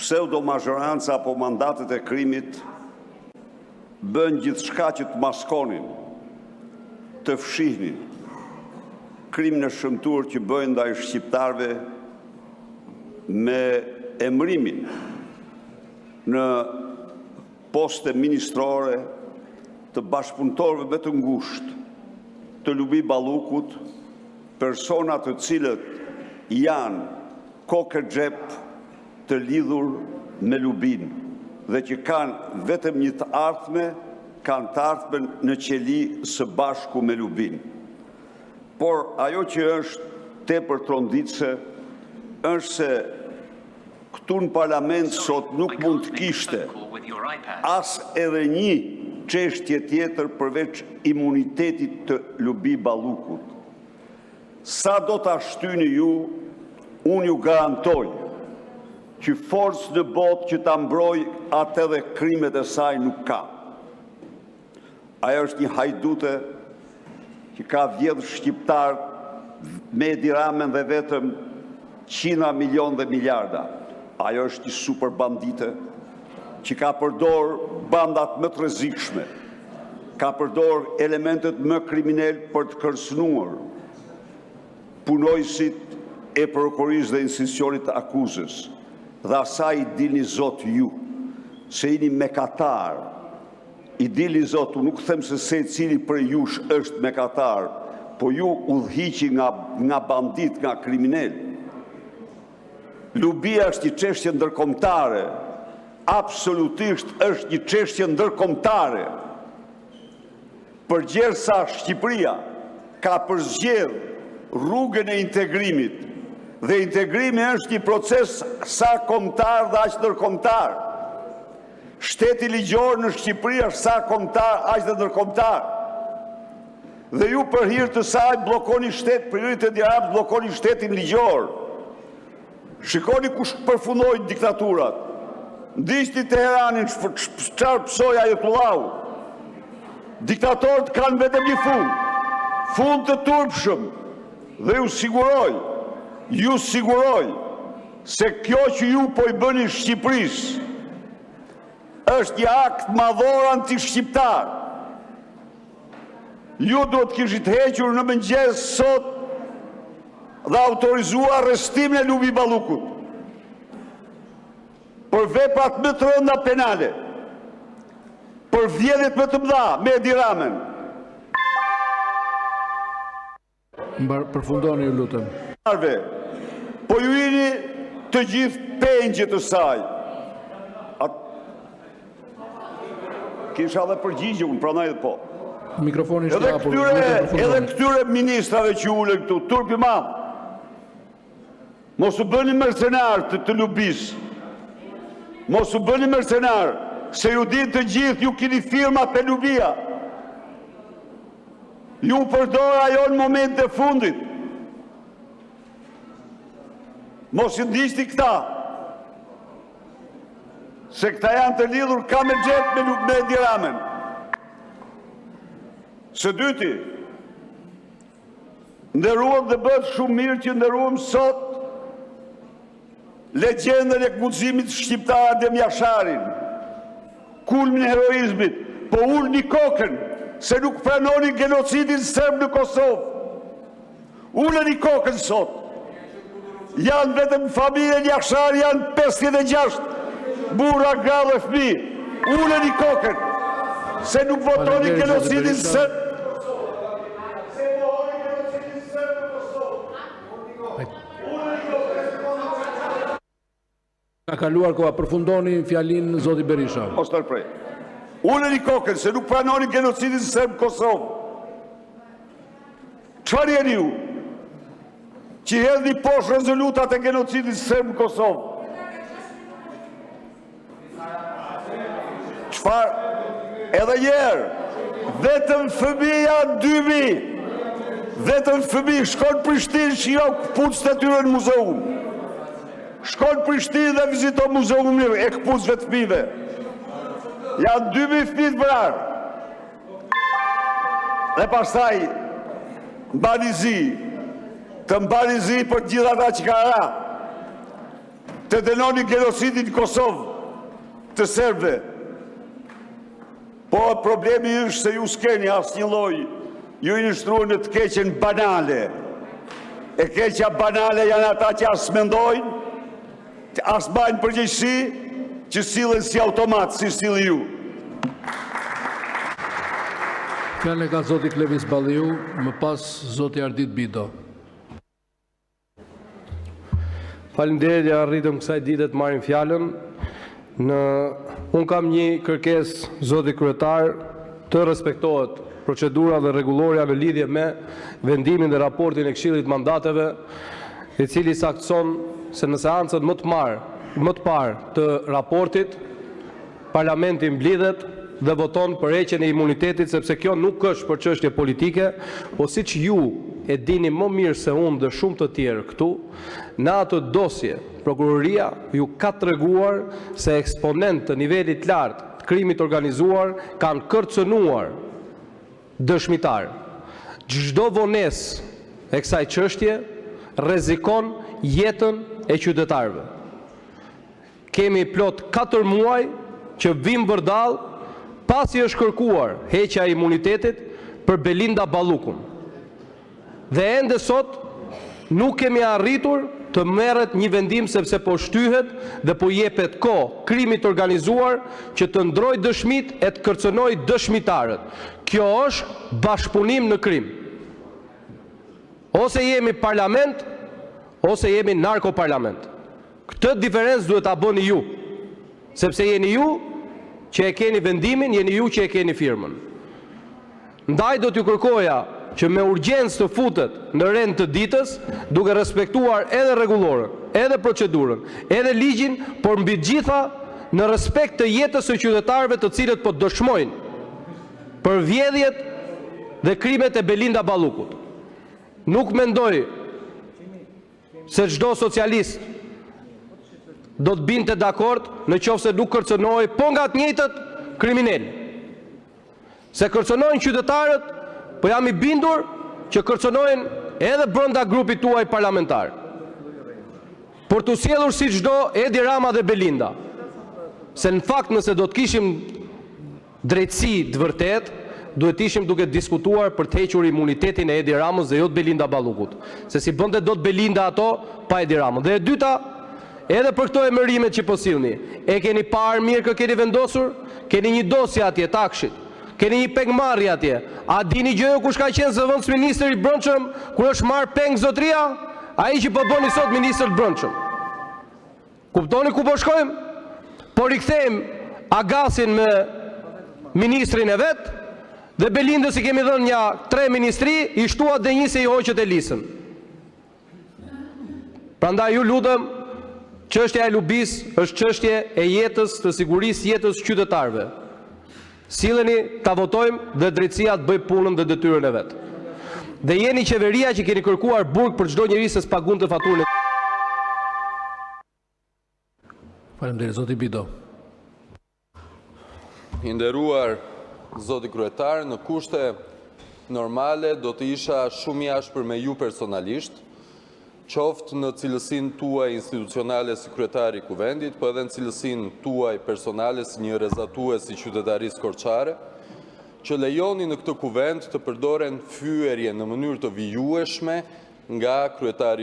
pseudo-mazhoranca apo mandatet e krimit bën gjithçka që të maskonin, të fshihnin krimin e shëmtuar që bëjnë ndaj shqiptarëve me emërimin në poste ministrore të bashkëpunëtorëve më të ngushtë të Lubi Ballukut, persona të cilët janë kokë e xhep të lidhur me Lubin dhe që kanë vetëm një të ardhme, kanë të ardhmen në qeli së bashku me Lubin. Por ajo që është tepër tronditëse është se këtu në parlament sot nuk mund të kishte as edhe një çështje tjetër përveç imunitetit të Lubi Ballukut. Sa do ta shtyni ju, unë ju garantoj që forcë në botë që ta mbroj atë edhe krimet e saj nuk ka. Ajo është një hajdute që ka vjedhur shqiptar me Edi Ramën dhe vetëm qindra milion dhe miliarda. Ajo është një super bandite që ka përdor bandat më të rrezikshme, ka përdor elementet më kriminal për të kërcënuar punojësit e prokurisë dhe institucionit të akuzës. Dhe asaj i dini zot ju, se jeni mekatar. I dili zot, unë nuk them se secili për jush është mekatar, po ju udhëhiqi nga bandit, nga kriminal. Lubia është një çështje ndërkombëtare, absolutisht është një çështje ndërkombëtare. Përgjithësa Shqipëria ka përzgjedhur rrugën e integrimit, dhe integrimi është një proces sa kombëtar dhe aq ndërkombëtar. Shteti ligjor në Shqipëri është sa kombëtar, aq dhe ndërkombëtar. Dhe ju për hir të saj bllokoni për Edi Ramës bllokoni shtetin ligjor. Shikoni kush përfundoi diktaturat. Ndiqni Teheranin çfarë psoi Ajatullahu. Diktatorët kanë vetëm një fund të turpshëm. Dhe ju siguroj se kjo që ju po i bëni Shqipërisë është një akt madhor anti-shqiptar. Ju duhet kishit hequr në mëngjes sot dhe autorizuar arrestimin e Lubi Ballukut për veprat më të rënda penale, për vjedhjet më të mëdha me Edi Ramën. Përfundoni ju lutem. Po ju jeni të gjithë pengje të saj. Kisha dhe përgjigje unë, pranoj dhe po. Mikrofoni është hapur. Edhe këtyre ministrave që ulën këtu, turpi madh. Mos u bëni mercenar të Lubis. Mos u bëni mercenar, se ju dinë të gjithë, ju keni firmat e Lubia. Ju përdor ajo në moment e fundit. Mos i ndiqni këta. Se këta janë të lidhur ka me xhep me Edi Ramën. Së dyti, nderuam dhe bëhet shumë mirë që nderuam sot legjendën e guximit shqiptar Adem Jasharin, kulmin e heroizmit, po ulni kokën se nuk pranoni genocidin serb në Kosovë. Uleni kokën sot. Janë vetëm familjen Jashar, janë 56 burra, gra dhe fëmijë. Uleni kokën se nuk votoni genocidin serb. Ka kaluar koha, përfundoni fjalin zoti Berisha. Mos tërprej. Uleni kokën se nuk pranoni genocidin serb në Kosovë. Çfarë jeni ju? Që hedhni poshtë rezolutat e genocidit serb në Kosovë. Çfarë? Edhe njerë, vetëm fëmija 2000, vetëm fëmijë shkon Prishtinë, shiro këpucët e tyre në muzeum. Shkon Prishtinë dhe viziton muzeumin e këpucëve të fëmijëve. Janë 2000 fëmijë të vrarë. Dhe pastaj mbani zi, të mbani zi për gjithë ata që ka ra. të dënoni genocidin Kosovë të serbëve. Po problemi është se ju s'keni asnjë lloj, ju i nështruani në të keqen banale. E keqja banale janë ata që as mendojnë, as bajnë përgjegjësi, që sillen si automat, si sillni ju. Fjalën e ka zoti Klevis Balliu, më pas zoti Ardit Bido. Faleminderit që arritëm kësaj dite të marrim fjalën. Unë kam një kërkesë, zoti kryetar, të respektohet procedura dhe rregulloria në lidhje me vendimin dhe raportin e Këshillit të Mandateve, i cili saktëson se në seancën më të parë të raportit, Parlamenti mblidhet dhe voton për heqjen e imunitetit, sepse kjo nuk është për çështje politike, po siç ju e dini më mirë se unë dhe shumë të tjerë këtu, në atë dosje, prokuroria ju ka treguar se eksponent të nivelit lartë të krimit organizuar kanë kërcënuar dëshmitar. Çdo vonesë e kësaj çështje rrezikon jetën e qytetarëve. Kemi plot 4 muaj që vim vërdall pasi është kërkuar heqja e imunitetit për Belinda Ballukun. Dhe ende sot nuk kemi arritur të merret një vendim, sepse po shtyhet dhe po jepet kohë krimit organizuar që të ndrojë dëshmit e të kërcënojë dëshmitarët. Kjo është bashkëpunim në krim. Ose jemi parlament, ose jemi narkoparlament. Këtë diferencë duhet ta bëni ju, sepse jeni ju që e keni vendimin, jeni ju që e keni firmën. Ndaj do t'ju kërkoja që me urgjencë të futet në rend të ditës, duke respektuar edhe rregullorën, edhe procedurën, edhe ligjin, por mbi gjitha në respekt të jetës së qytetarëve të cilët po dëshmojnë për vjedhjet dhe krimet e Belinda Ballukut. Nuk mendoj se çdo socialist do të binte dakord në qoftë se nuk kërcënohej po nga të njëjtët kriminal. Se kërcënojnë qytetarët, po jam i bindur që kërcënojnë edhe brenda grupit tuaj parlamentar. Por të sjellur si çdo Edi Rama dhe Belinda. Se në fakt nëse do të kishim drejtësi të vërtet, duhet ishim duke diskutuar për të hequr imunitetin e Edi Ramës dhe jo të Belinda Ballukut. Se si bënte do të Belinda ato pa Edi Ramën. Dhe e dyta, edhe për këto emërimet që po sillni, e keni parë mirë kë keni vendosur? Keni një dosje atje takshit, keni një pengmarrje atje. A dini gjë kush ka qenë zëvendës ministri i brendshëm kur është marrë peng zotria? Ai që po bëni sot ministër i brendshëm. Kuptoni ku po shkojmë? Po rikthejmë Agasin me ministrin e vet, dhe Belindës i kemi dhënë një 3 ministri, i shtuat dhe një se i hoqët e lisën. Prandaj ju lutem, çështja e lubis është çështje e jetës, të sigurisë jetës qytetarëve. Silleni ta votojmë dhe drejtësia të bëj punën dhe detyrën e vet. Dhe jeni qeveria që keni kërkuar burg për çdo njeri se s'pagunte faturën. Faleminderit, zoti Bido. I nderuar zoti kryetar, në kushte normale do të isha shumë i ashpër me ju personalisht, qoftë në cilësinë tuaj institucionale si kryetari i kuvendit, po edhe në cilësinë tuaj personale si një rrezatues i qytetarisë korçare, që lejoni në këtë kuvend të përdoren fyerje në mënyrë të vijueshme nga kryetari